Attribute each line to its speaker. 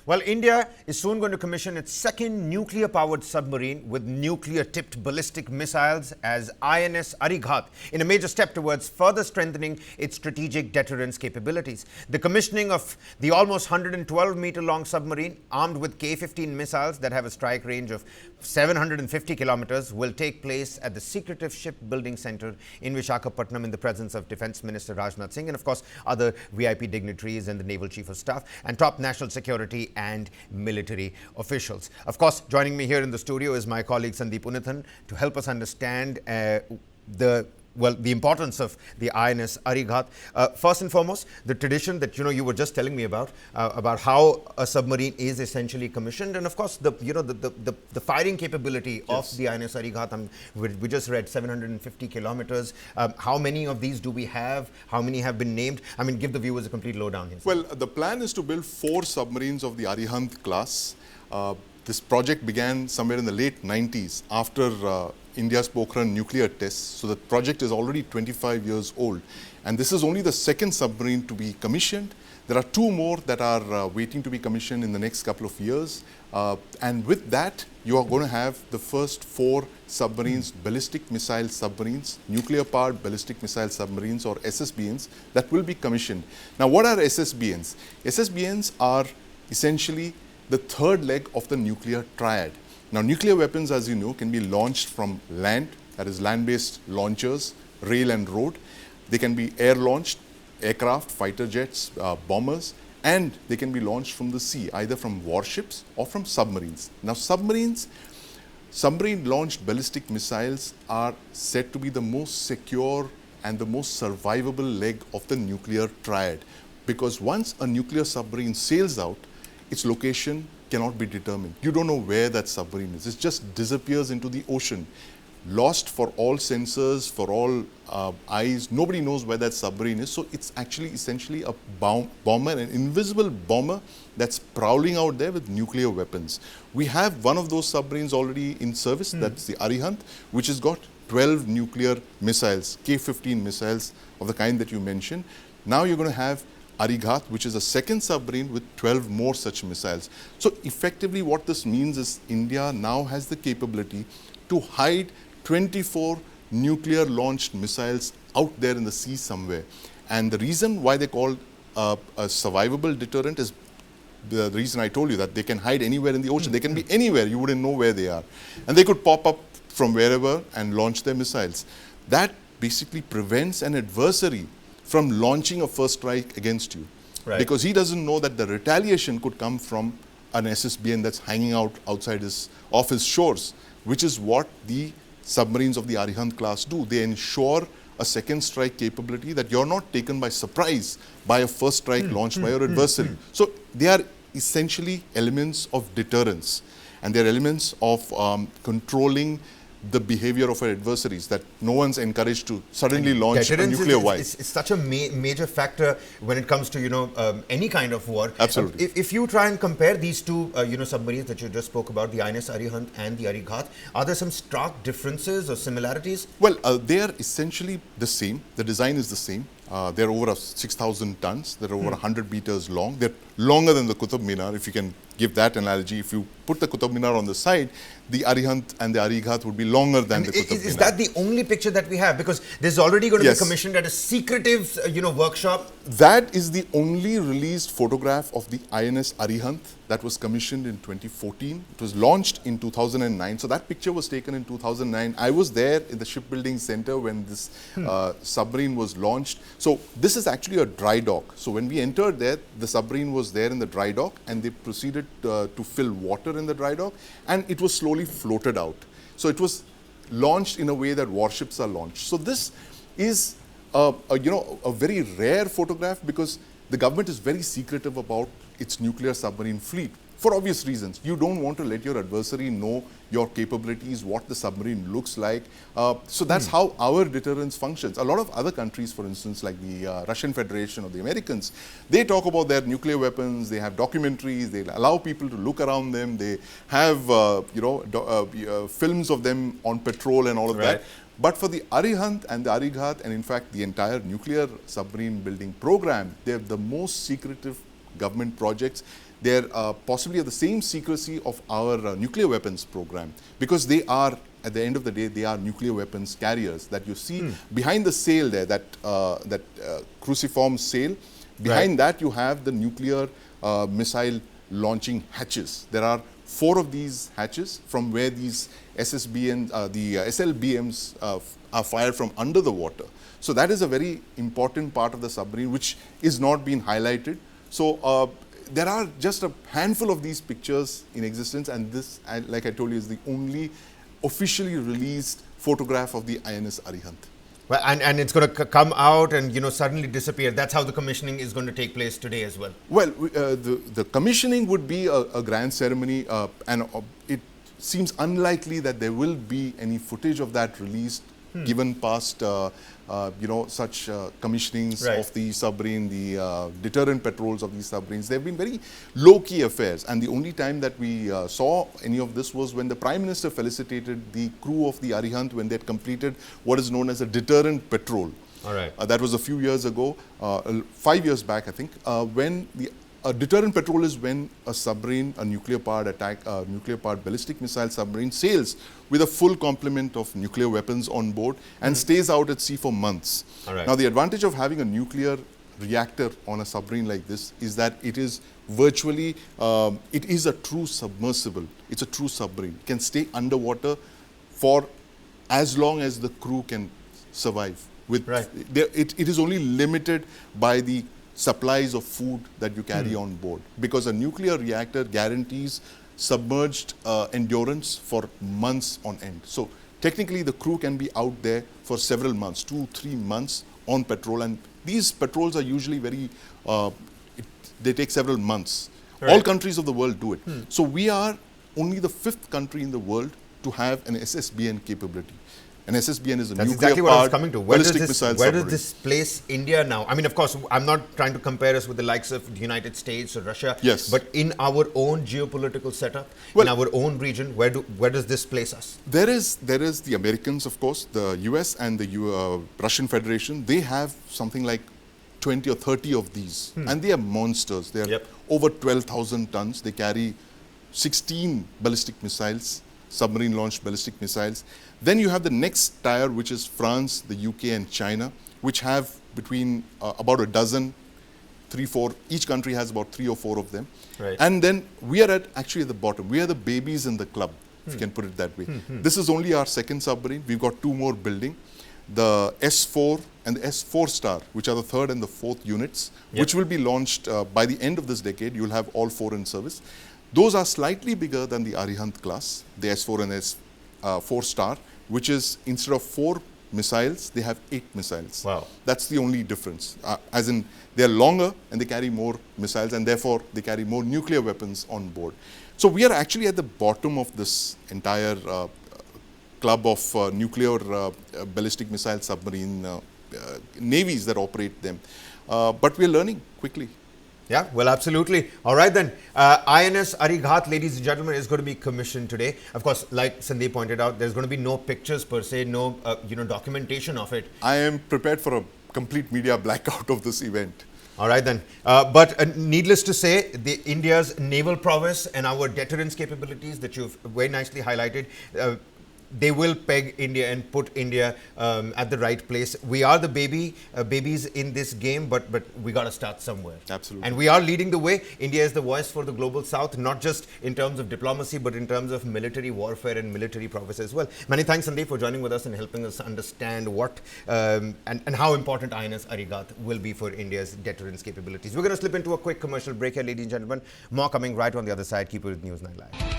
Speaker 1: Well, India is soon going to commission its second nuclear-powered submarine with nuclear-tipped ballistic missiles as INS Arighat in a major step towards further strengthening its strategic deterrence capabilities. The commissioning of the almost 112-meter-long submarine, armed with K-15 missiles that have a strike range of 750 kilometers, will take place at the secretive shipbuilding center in Visakhapatnam in the presence of Defense Minister Rajnath Singh and, of course, other VIP dignitaries and the Naval Chief of Staff and top national security and military officials. Of course, joining me here in the studio is my colleague Sandeep Unithan to help us understand the importance of the INS Arighat. First and foremost, the tradition that you were just telling me about how a submarine is essentially commissioned, and of course the firing capability of the INS Arighat. We just read 750 kilometers. How many of these do we have? How many have been named? I mean, give the viewers a complete lowdown here.
Speaker 2: Well, the plan is to build 4 submarines of the Arihant class. This project began somewhere in the late 90s after India's Pokhran nuclear tests. So the project is already 25 years old. And this is only the second submarine to be commissioned. There are 2 more that are waiting to be commissioned in the next couple of years. And with that, you are going to have the first 4 submarines, ballistic missile submarines, nuclear-powered ballistic missile submarines, or SSBNs, that will be commissioned. Now, what are SSBNs? SSBNs are essentially the third leg of the nuclear triad. Now, nuclear weapons, as you know, can be launched from land, that is land-based launchers, rail and road. They can be air-launched, aircraft, fighter jets, bombers, and they can be launched from the sea, either from warships or from submarines. Now, submarine-launched ballistic missiles are said to be the most secure and the most survivable leg of the nuclear triad, because once a nuclear submarine sails out, its location cannot be determined. You don't know where that submarine is. It just disappears into the ocean, lost for all sensors, for all eyes. Nobody knows where that submarine is. So it's actually essentially a bomber, an invisible bomber that's prowling out there with nuclear weapons. We have one of those submarines already in service. That's the Arihant, which has got 12 nuclear missiles, K-15 missiles of the kind that you mentioned. Now you're going to have Arighat, which is a second submarine with 12 more such missiles. So effectively what this means is India now has the capability to hide 24 nuclear launched missiles out there in the sea somewhere. And the reason why they call a survivable deterrent is the reason I told you, that they can hide anywhere in the ocean. They can be anywhere, you wouldn't know where they are. And they could pop up from wherever and launch their missiles. That basically prevents an adversary from launching a first strike against you. Right. Because he doesn't know that the retaliation could come from an SSBN that's hanging out outside off his shores, which is what the submarines of the Arihant class do. They ensure a second strike capability, that you're not taken by surprise by a first strike launched by your adversary. So they are essentially elements of deterrence, and they're elements of controlling the behavior of our adversaries, that no one's encouraged to suddenly launch a nuclear war.
Speaker 1: It's such a major factor when it comes to any kind of war.
Speaker 2: Absolutely.
Speaker 1: If you try and compare these 2 submarines that you just spoke about, the INS Arihant and the Arighat, are there some stark differences or similarities?
Speaker 2: Well, they are essentially the same. The design is the same. They're over 6,000 tons. They're over 100 meters long. They're longer than the Qutub Minar, if you can give that analogy. If you put the Qutub Minar on the side, the Arihant and the Arighat would be longer than the Qutub Minar.
Speaker 1: Is that the only picture that we have? Because this is already going to be commissioned at a secretive, workshop.
Speaker 2: That is the only released photograph of the INS Arihant that was commissioned in 2014. It was launched in 2009. So that picture was taken in 2009. I was there in the shipbuilding center when this submarine was launched. So this is actually a dry dock. So when we entered there, the submarine was there in the dry dock, and they proceeded to fill water in the dry dock, and it was slowly floated out. So it was launched in a way that warships are launched. So this is a very rare photograph, because the government is very secretive about its nuclear submarine fleet. For obvious reasons. You don't want to let your adversary know your capabilities, what the submarine looks like. So that's how our deterrence functions. A lot of other countries, for instance, like the Russian Federation or the Americans, they talk about their nuclear weapons, they have documentaries, they allow people to look around them, they have films of them on patrol and all of that. But for the Arihant and the Arighat, and in fact the entire nuclear submarine building program, they're the most secretive government projects. They're possibly of the same secrecy of our nuclear weapons program, because they are, at the end of the day, they are nuclear weapons carriers that you see behind the sail there, that cruciform sail. Behind that, you have the nuclear missile launching hatches. There are 4 of these hatches from where these SLBMs are fired from under the water. So that is a very important part of the submarine which is not being highlighted. So there are just a handful of these pictures in existence, and this, like I told you, is the only officially released photograph of the INS Arihant.
Speaker 1: Well, and it's going to come out and, you know, suddenly disappear. That's how the commissioning is going to take place today as well.
Speaker 2: Well, the commissioning would be a grand ceremony, and it seems unlikely that there will be any footage of that released, given past, such commissionings of the submarine, the deterrent patrols of these submarines. They've been very low-key affairs, and the only time that we saw any of this was when the Prime Minister felicitated the crew of the Arihant when they had completed what is known as a deterrent patrol.
Speaker 1: All right.
Speaker 2: That was a few years ago, 5 years back, I think, when a deterrent patrol is when a submarine, a nuclear-powered ballistic missile submarine sails with a full complement of nuclear weapons on board and stays out at sea for months.
Speaker 1: All right.
Speaker 2: Now, the advantage of having a nuclear reactor on a submarine like this is that it is virtually, it is a true submersible. It's a true submarine. It can stay underwater for as long as the crew can survive. It is only limited by the supplies of food that you carry on board, because a nuclear reactor guarantees submerged endurance for months on end. So technically the crew can be out there for several months, 2-3 months on patrol, and these patrols are usually very, they take several months. Right. All countries of the world do it. So we are only the 5th country in the world to have an SSBN capability. An SSBN is a
Speaker 1: That's exactly what I was coming to. Where does
Speaker 2: submarine.
Speaker 1: this place India now? I mean, of course, I'm not trying to compare us with the likes of the United States or Russia.
Speaker 2: Yes.
Speaker 1: But in our own geopolitical setup, in our own region, where does this place us?
Speaker 2: There is the Americans, of course, the US and the Russian Federation. They have something like 20 or 30 of these, and they are monsters. They are over 12,000 tons. They carry 16 ballistic missiles, submarine-launched ballistic missiles. Then you have the next tier, which is France, the UK, and China, which have between about a dozen, 3-4. Each country has about 3 or 4 of them.
Speaker 1: Right.
Speaker 2: And then we are actually at the bottom. We are the babies in the club, if you can put it that way. This is only our 2nd submarine. We've got 2 more building. The S4 and the S4 Star, which are the 3rd and the 4th units, which will be launched by the end of this decade. You'll have all 4 in service. Those are slightly bigger than the Arihant class, the S4 and S4 Star, which is, instead of 4 missiles, they have 8 missiles.
Speaker 1: Wow.
Speaker 2: That's the only difference. As in, they're longer and they carry more missiles, and therefore they carry more nuclear weapons on board. So we are actually at the bottom of this entire club of nuclear ballistic missile submarine navies that operate them. But we're learning quickly.
Speaker 1: Yeah, well, absolutely. All right, then. INS Arighat, ladies and gentlemen, is going to be commissioned today. Of course, like Sandeep pointed out, there's going to be no pictures per se, no documentation of it.
Speaker 2: I am prepared for a complete media blackout of this event.
Speaker 1: All right, then. But needless to say, India's naval prowess and our deterrence capabilities that you've very nicely highlighted, they will peg India and put India at the right place. We are the babies in this game, but we got to start somewhere.
Speaker 2: Absolutely.
Speaker 1: And we are leading the way. India is the voice for the global south, not just in terms of diplomacy, but in terms of military warfare and military prowess as well. Many thanks, Sandeep, for joining with us and helping us understand what and how important INS Arighat will be for India's deterrence capabilities. We're going to slip into a quick commercial break here, ladies and gentlemen. More coming right on the other side. Keep it with News 9 Live.